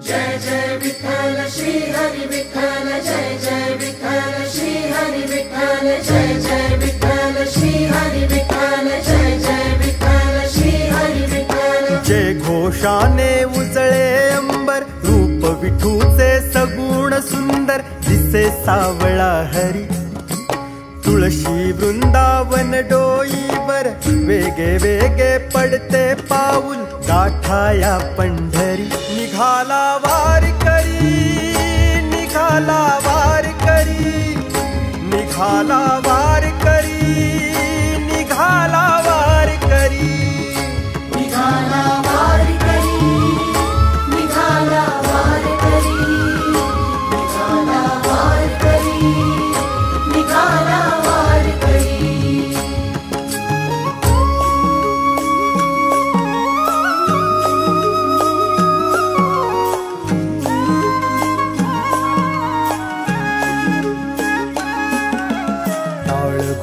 जय जय विठ्ठल श्री हरी विठ्ठल, जय जय विठ्ठल श्री हरी विठ्ठल, जय जय विठ्ठल श्री हरी विठ्ठल, जय जय विठ्ठल श्री हरी विठ्ठल। जय घोषाने उजळे अंबर, रूप विठूचे सगुण सुंदर, दिसे सावळा हरी। तुळशी वृंदावन डोईवर, वेगे वेगे पडते पाऊल, गाठाया पंढरी। निघाला वारकरी, निघाला वारकरी, निघाला वारकरी, निघाला वारकरी, निघाला वारकरी, निघाला वारकरी, निघाला वारकरी, निघाला वारकरी।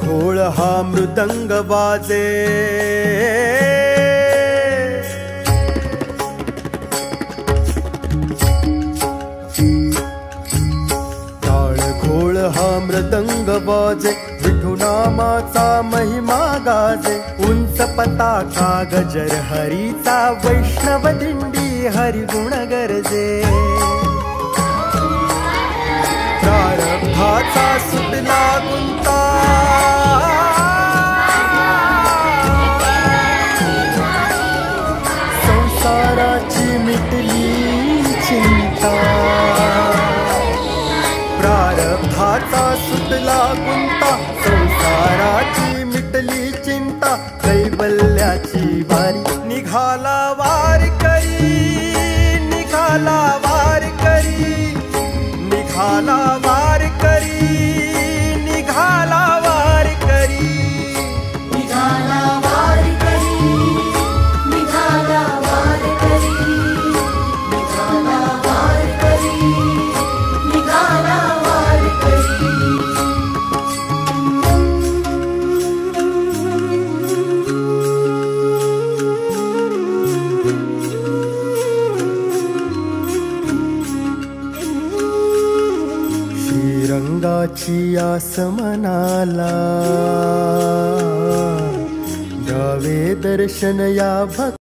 घोळ हा मृदंग वाजे, टाळ घोळ हा मृदंग वाजे, विठुनामाचा महिमा गाजे। उंच पताका गजर हरीचा, वैष्णव दिंडी हरिगुण गरजे। प्रारब्धाचा सुटला गुंता, संसाराची मिटली चिंता। प्रारब्धाचा सुटला गुंता, संसाराची मिटली चिंता, कैवल्याची वारी। निघाला वारकरी, निघाला वारकरी, निघाला वारकरी, निघाला वारकरी, निघाला वारकरी, निघाला वारकरी, निघाला वारकरी, निघाला वारकरी। श्रीरंगाची आस मनाला, द्यावे दर्शन या भक्त